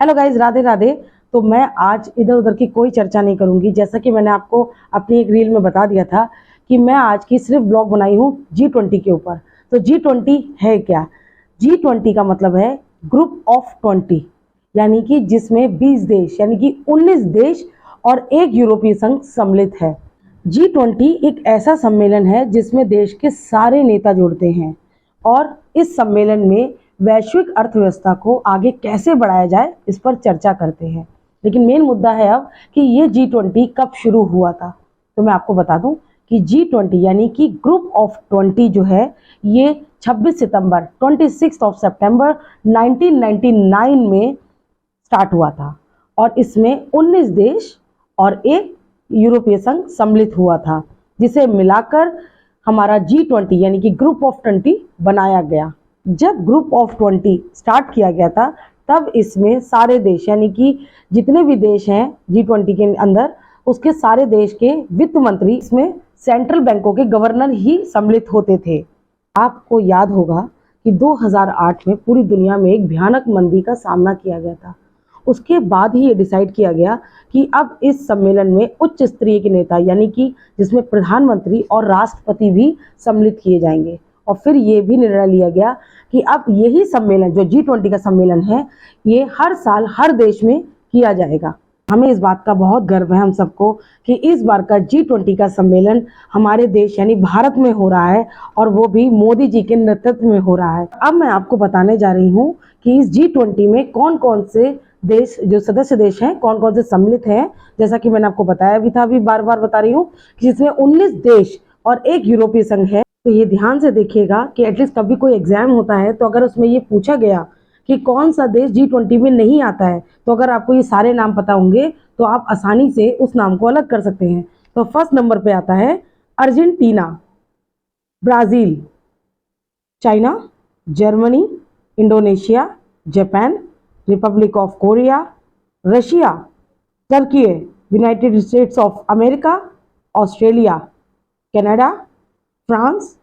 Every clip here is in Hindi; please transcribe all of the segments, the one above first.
Hello guys, Radhe Radhe. तो मैं आज इधर उधर की कोई चर्चा नहीं करूंगी। जैसा कि मैंने आपको अपनी एक रील में बता दिया था कि मैं आज की सिर्फ ब्लॉग बनाई हूँ G20 के ऊपर। तो G20 है क्या? G20 का मतलब है ग्रुप ऑफ 20, यानी कि जिसमें 20 देश यानी कि 19 देश और एक यूरोपीय संघ सम्मिलित है। G20 एक ऐसा सम्मेलन है जिसमें देश के सारे नेता जुड़ते हैं और इस सम्मेलन में वैश्विक अर्थव्यवस्था को आगे कैसे बढ़ाया जाए इस पर चर्चा करते हैं। लेकिन मेन मुद्दा है अब कि ये G20 कब शुरू हुआ था। तो मैं आपको बता दूं कि G20 यानी कि ग्रुप ऑफ 20 जो है ये 26 सितंबर 26 1999 में स्टार्ट हुआ था और इसमें 19 देश और एक यूरोपीय संघ सम्मिलित हुआ था, जिसे मिलाकर हमारा G20 यानी कि ग्रुप ऑफ 20 बनाया गया। जब ग्रुप ऑफ 20 स्टार्ट किया गया था तब इसमें सारे देश यानी कि जितने भी देश हैं G20 के अंदर, उसके सारे देश के वित्त मंत्री, इसमें सेंट्रल बैंकों के गवर्नर ही सम्मिलित होते थे। आपको याद होगा कि 2008 में पूरी दुनिया में एक भयानक मंदी का सामना किया गया था। उसके बाद ही ये डिसाइड किया गया कि अब इस सम्मेलन में उच्च स्तरीय के नेता यानी कि जिसमें प्रधानमंत्री और राष्ट्रपति भी सम्मिलित किए जाएंगे। और फिर ये भी निर्णय लिया गया कि अब यही सम्मेलन जो G20 का सम्मेलन है ये हर साल हर देश में किया जाएगा। हमें इस बात का बहुत गर्व है हम सबको कि इस बार का G20 का सम्मेलन हमारे देश यानी भारत में हो रहा है और वो भी मोदी जी के नेतृत्व में हो रहा है। अब मैं आपको बताने जा रही हूँ कि इस G20 में कौन कौन से देश जो सदस्य देश हैं कौन कौन से सम्मिलित हैं। जैसा कि मैंने आपको बताया भी था, अभी बार बार बता रही हूँ कि जिसमें 19 देश और एक यूरोपीय संघ है। तो ये ध्यान से देखिएगा कि एटलीस्ट कभी कोई एग्जाम होता है तो अगर उसमें ये पूछा गया कि कौन सा देश G20 में नहीं आता है, तो अगर आपको ये सारे नाम पता होंगे तो आप आसानी से उस नाम को अलग कर सकते हैं। तो फर्स्ट नंबर पे आता है Argentina, Brazil, China, Germany, Indonesia, Japan, Republic of Korea, Russia, Turkey, United states of America, Australia, Canada, France,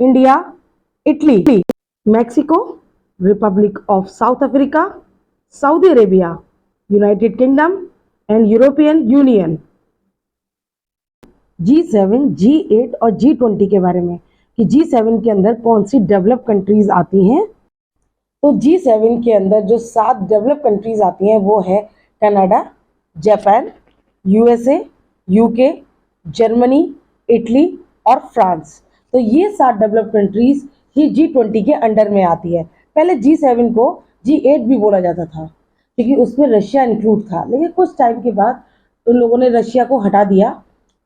India, Italy, Mexico, Republic of south Africa, Saudi Arabia, United kingdom and European union. G7, G8 और G20 के बारे में कि G7 के अंदर कौन सी डेवलप कंट्रीज आती हैं। तो G7 के अंदर जो 7 डेवलप कंट्रीज आती हैं वो है Canada, Japan, USA, UK, Germany, Italy और फ्रांस। तो ये 7 डेवलप कंट्रीज ही G20 के अंडर में आती है। पहले G7 को G8 भी बोला जाता था क्योंकि उसमें रशिया इंक्लूड था, लेकिन कुछ टाइम के बाद उन लोगों ने रशिया को हटा दिया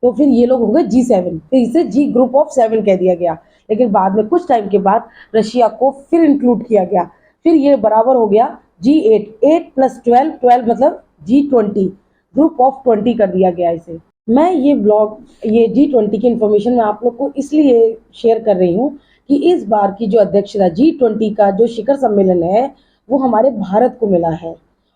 तो फिर ये लोग हो गए G7, फिर इसे G ग्रुप ऑफ 7 कह दिया गया। लेकिन बाद में कुछ टाइम के बाद रशिया को फिर इंक्लूड किया गया, फिर ये बराबर हो गया G8, 8 + 12, 12 मतलब G20, ग्रुप ऑफ 20 कर दिया गया इसे। मैं ये G20 की इन्फॉर्मेशन मैं आप लोग को इसलिए शेयर कर रही हूँ कि इस बार की जो अध्यक्षता G20 का जो शिखर सम्मेलन है वो हमारे भारत को मिला है।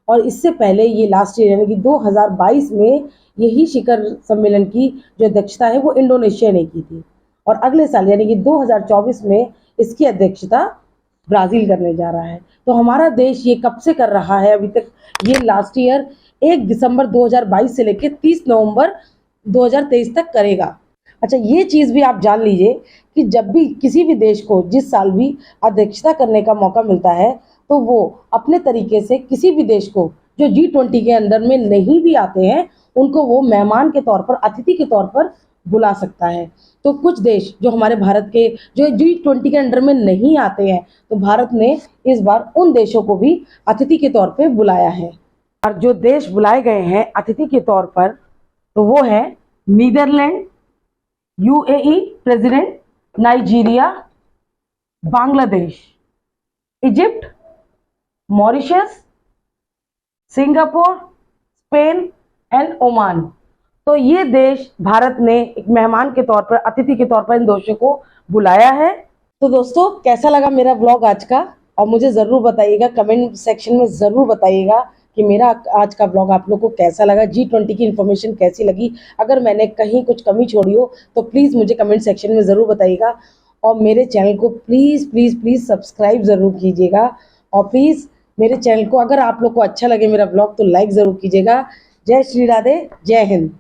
और इससे पहले ये लास्ट ईयर यानी कि 2022 में यही शिखर सम्मेलन की जो अध्यक्षता है वो इंडोनेशिया ने की थी और अगले साल यानी कि 2024 में इसकी अध्यक्षता ब्राजील करने जा रहा है। तो हमारा देश ये कब से कर रहा है अभी तक? ये लास्ट ईयर 1 दिसंबर 2022 से लेकर 30 नवंबर 2023 तक करेगा। अच्छा, ये चीज़ भी आप जान लीजिए कि जब भी किसी भी देश को जिस साल भी अध्यक्षता करने का मौका मिलता है तो वो अपने तरीके से किसी भी देश को जो G20 के अंदर में नहीं भी आते हैं उनको वो मेहमान के तौर पर, अतिथि के तौर पर बुला सकता है। तो कुछ देश जो हमारे भारत के जो G20 के अंडर में नहीं आते हैं, तो भारत ने इस बार उन देशों को भी अतिथि के तौर पर बुलाया है। और जो देश बुलाए गए हैं अतिथि के तौर पर तो वो है Netherland, UAE president, Nigeria, Bangladesh, Egypt, Mauritius, Singapore, Spain and Oman. तो ये देश भारत ने एक मेहमान के तौर पर, अतिथि के तौर पर इन देशों को बुलाया है। तो दोस्तों, कैसा लगा मेरा व्लॉग आज का? और मुझे ज़रूर बताइएगा, कमेंट सेक्शन में ज़रूर बताइएगा कि मेरा आज का ब्लॉग आप लोग को कैसा लगा, G20 की इन्फॉर्मेशन कैसी लगी। अगर मैंने कहीं कुछ कमी छोड़ी हो तो प्लीज़ मुझे कमेंट सेक्शन में ज़रूर बताइएगा और मेरे चैनल को प्लीज़ प्लीज़ प्लीज़ सब्सक्राइब ज़रूर कीजिएगा और प्लीज़ मेरे चैनल को। अगर आप लोग को अच्छा लगे मेरा ब्लॉग तो लाइक ज़रूर कीजिएगा। जय श्री राधे, जय हिंद।